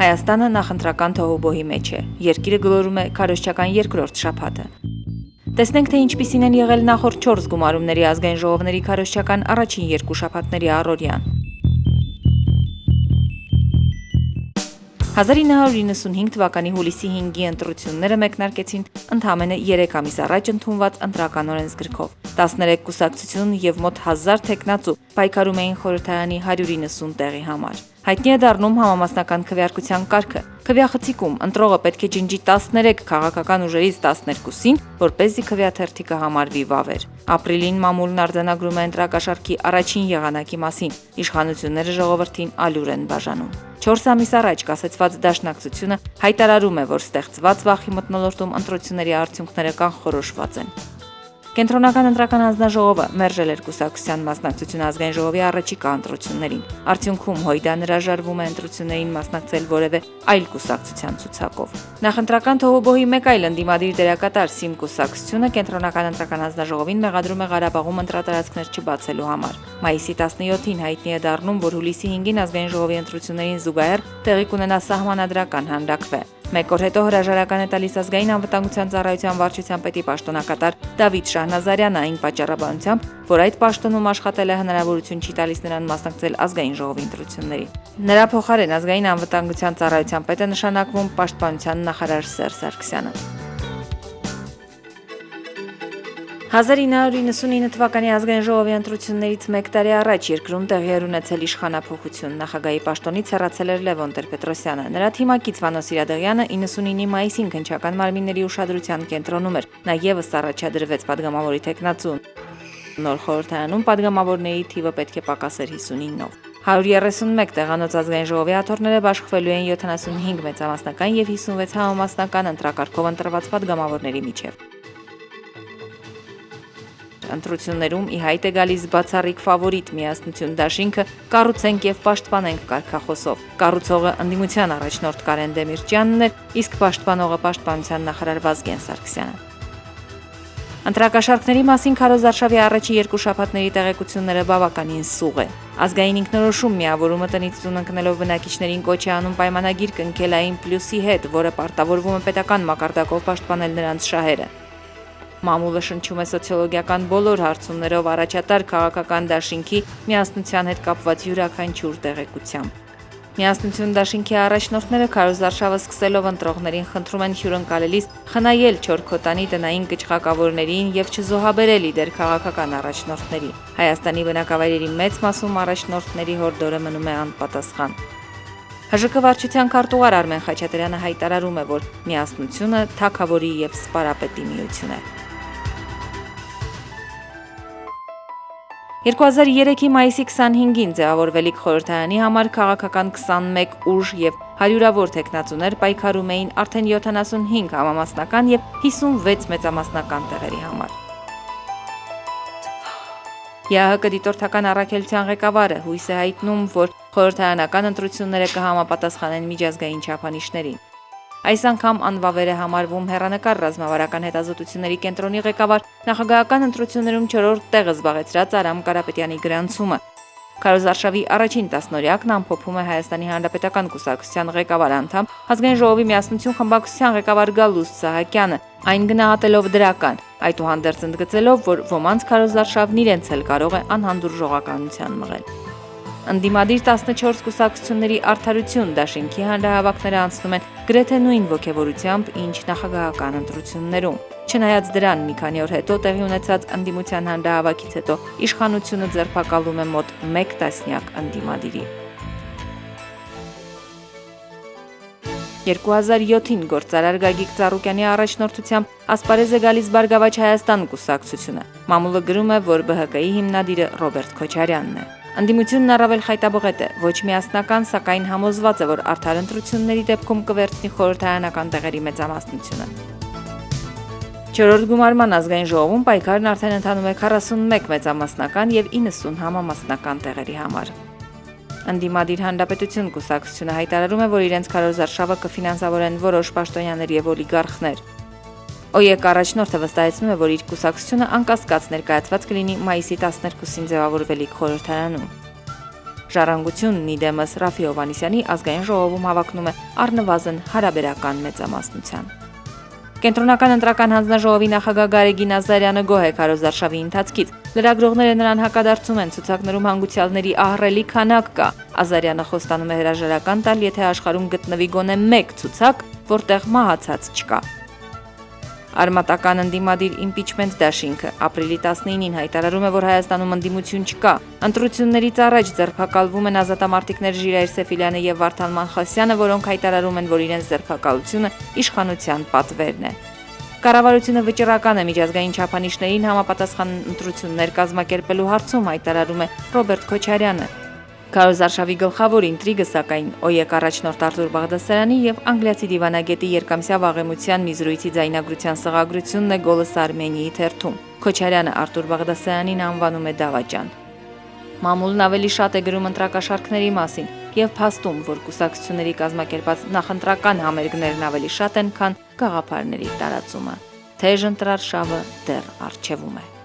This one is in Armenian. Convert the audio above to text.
Հայաստանը նախընտրական թոհուբոհի մեջ է, երկիրը գլորում է քարոզչական երկրորդ շաբաթը։ Տեսնենք, թե ինչպիսին են եղել նախորդ 4 գումարումների ազգային ժողովների քարոզչական առաջին 2 շաբաթների առօրյան։ 1995 թվականի հուլիսի 5-ի ընտրությունները մեկնարկեցին ընդամենը 3 ամիս առաջ ընդունված ընտրական օրենսգրքով։ 13 կուսակցություն եւ մոտ 1000 թեկնածու պայքարում էին խորհրդարանի 190 տեղի համար։ Հայտնի է դառնում համամասնական քվեարկության կարգը։ Քվեախցիկում ընտրողը պետք է ջնջի 13 քաղաքական ուժերից 12-ին, որպեսզի քվեաթերթիկը համարվի վավեր։ Ապրիլին մամուլն արձանագրում է ընտրակաշառքի առաջին եղանակի մասին։ Իշխանությունները ժողովրդին ալյուր են բաժանում։ 4 ամիս առաջ կասեցված դաշնակցությունը հայտարարում է, որ ստեղծված վախի մթնոլորտում ընտրությունների արդյունքները կանխորոշված են։ Կենտրոնական ընտրական հանձնաժողովը մերժել էր կուսակցության մասնակցությունը ազգային ժողովի առաջիկա ընտրություններին։ Արդյունքում Հույդան հրաժարվում է ընտրություններին մասնակցել որևէ այլ կուսակցության ցուցակով։ Նախընտրական թոհուբոհի մեկ այլ ընդդիմադիր դերակատար Սիմ կուսակցությունը կենտրոնական ընտրական հանձնաժողովին մեղադրում է Ղարաբաղում ընտրատարածքներ չբացելու համար։ Մայիսի 17-ին հայտնի է դառնում, որ հուլիսի 5-ին ազգային ժողովի ընտրություններին զուգահեռ տեղի կունենա սահմանադրական հանրաքվե։ Մեկ օր հետո հրաժարական է տալիս ազգային անվտանգության ծառայության վարչության պետի պաշտոնակատար Դավիթ Շահնազարյանը այն պատճառաբանությամբ, որ այդ պաշտոնում աշխատելը հնարավորություն չի տալիս նրան մասնակցել ազգային ժողովի ընտրություններին։ Նրա փոխարեն ազգային անվտանգության ծառայության պետ է նշանակվում պաշտպանության նախարար Սերժ Սարգսյանը։ 1999 թվականի ազգային ժողովի ընտրություններից մեկ տարի առաջ երկրում տեղի էր ունեցել իշխանափոխություն։ Նախագահի պաշտոնից հեռացել էր Լևոն Տեր-Պետրոսյանը։ Նրա թիմակից Վանո Սիրադեղյանը 99-ի մայիսին քննչական մարմինների ուշադրության կենտրոնում էր։ Նա ևս առաջադրվեց падգամավորի թեկնածու։ Նոր խորհրդարանում падգամավորների թիվը պետք է պակասեր 59-ով։ 131 տեղանոց ազգային ժողովի աթոռները բաշխվելու են 75 մեծամասնական եւ 56 համամասնական ընտրակարգով ընտրված падգամավորների միջև։ Ընտրություններում ի հայտ է գալիս բացառիկ ֆավորիտ Միասնություն դաշինքը կառուցենք եւ պաշտպանենք կարգախոսով։ Կառուցողը ընդդիմության առաջնորդ Կարեն Դեմիրճյանն էր, իսկ պաշտպանողը պաշտպանության նախարար Վազգեն Սարգսյանը։ Ընտրակաշառքների մասին Քարոզ Արշավի առաջի 2 շաբաթների տեղեկությունները բավականին սուղ է։ Ազգային ինքնորոշում միավորումը տնից տուն ընկնելով բնակիչներին կոչ է անում պայմանագիր կնքել այն պլյուսի հետ, որը պարտավորվում է պետական մակարդակով պաշտպանել նրանց շահերը։ Մամուլը շնչում է սոցիոլոգիական բոլոր հարցումներով առաջատար քաղաքական դաշինքի միասնության հետ կապված յուրաքանչյուր տեղեկությամբ։ Միասնություն դաշինքի առաջնորդները Քարոզ Արշավը սկսելով ընտրողներին խնդրում են հյուրընկալելիս խնայել Չորքոտանի տնային կճղակավորներին եւ չզոհաբերել իդեր քաղաքական առաջնորդների։ Հայաստանի բնակավայրերի մեծ մասում առաջնորդների հորդորը մնում է անպատասխան։ ՀԺԿ վարչության քարտուղար Արմեն Խաչատրյանը հայտարարում է, որ միասնությունը թագավորի եւ սպարապետի միություն է։ 2003-ի մայիսի 25-ին ձևավորվելիք խորհրդարանի համար քաղաքական 21 ուժ եւ հարյուրավոր թեկնածուներ պայքարում էին արդեն 75 համամասնական եւ 56 մեծամասնական տեղերի համար։ ԵԱՀԿ դիտորդական առաքելության ղեկավարը հույս է հայտնում, որ խորհրդարանական ընտրությունները կհամապատասխանեն միջազգային չափանիշներին։ Այս անգամ անվավեր է համարվում հեռանկար ռազմավարական հետազոտությունների կենտրոնի ղեկավար նախագահական ընտրություններում 4-րդ տեղը զբաղեցրած Արամ Կարապետյանի գրանցումը։ Քարոզ Արշավի առաջին տասնօրյակն ամփոփում է Հայաստանի Հանրապետական կուսակցության ղեկավար անդամ, ազգային ժողովի միասնություն խմբակցության ղեկավար Գալուստ Սահակյանը, այն գնահատելով դրական, այդուհանդերձ ընդգծելով, որ ոմանց Քարոզ Արշավն իրենց էլ կարող է անհանդուրժողականության մղել։ Ընդդիմադիր 14 կուսակցությունների արդարություն դաշինքի հանրահավաքները անցնում են գրեթե նույն ոգևորությամբ, ինչ նախագահական ընտրություններում։ Չնայած դրան, մի քանի օր հետո տեղի ունեցած ընդդիմության հանրահավաքից հետո իշխանությունը ձերբակալում է մոտ 1 տասնյակ ընդդիմադիրի։ 2007-ին գործարար Գագիկ Ծառուկյանի առաջնորդությամբ ասպարեզ է գալիս Բարգավաճ Հայաստան կուսակցությունը։ Մամուլը գրում է, որ ԲՀԿ-ի հիմնադիրը Ռոբերտ Քոչարյանն է։ Ընդդիմությունն առավել խայտաբղետ է, ոչ միասնական, սակայն համոզված է, որ արդար ընտրությունների դեպքում կվերցնի խորհրդարանական տեղերի մեծամասնությունը։ 4-րդ գումարման ազգային ժողովում պայքարն արդեն ընթանում է 41 մեծամասնական եւ 90 համամասնական տեղերի համար։ Ընդդիմադիր Հանրապետություն կուսակցությունը հայտարարում է, որ իրենց Քարոզ Արշավը կֆինանսավորեն որոշ պաշտոնյաներ եւ օլիգարխներ։ ՕԵԿ առաջնորդը վստահեցնում է, որ իր կուսակցությունը անկասկած ներկայացված կլինի մայիսի 12-ին ձևավորվելիք խորհրդարանում։ Ժառանգությունն իդեմս Ռաֆի Հովհաննիսյանի ազգային ժողովում հավակնում է առնվազն հարաբերական մեծամասնության։ Կենտրոնական ընտրական հանձնաժողովի նախագահ Գարեգին Ազարյանը գոհ է քարոզարշավի ընթացքից։ Լրագրողները նրան հակադարձում են, ցուցակներում հանգուցյալների ահռելի քանակ կա։ Ազարյանը խոստանում է հրաժարական տալ, եթե աշխարհում գտնվի գոնե մեկ ցուցակ, որտեղ մահացած չկա։ Արմատական ընդդիմադիր իմպիչմենտ դաշինքը ապրիլի 19-ին հայտարարում է, որ Հայաստանում ընդդիմություն չկա։ Ընտրություններից առաջ ձերբակալվում են ազատամարտիկներ Ժիրայր Սեֆիլյանը եւ Վարդան Մանխասյանը, որոնք հայտարարում են, որ իրենց ձերբակալությունը իշխանության պատվերն է։ Կառավարությունը վճռական է միջազգային չափանիշներին համապատասխան ընտրություններ կազմակերպելու հարցում, հայտարարում է Ռոբերտ Քոչարյանը։ Քարոզարշավի գլխավոր ինտրիգը սակայն ՕԵԿ առաջնորդ Արտուր Բաղդասարյանի եւ անգլիացի դիվանագետի երկամսյա վաղեմության մի զրույցի ձայնագրության սղագրությունն է Գոլս Արմենիայի թերթում։ Քոչարյանը Արտուր Բաղդասարյանին անվանում է դավաճան։ Մամուլն ավելի շատ է գրում ընտրակաշառքների մասին եւ փաստում, որ կուսակցությունների կազմակերպած նախընտրական համերգներն ավելի շատ են, քան գաղափարների տարածումը։ Թեժ ընտրարշավը դեռ առջևում է։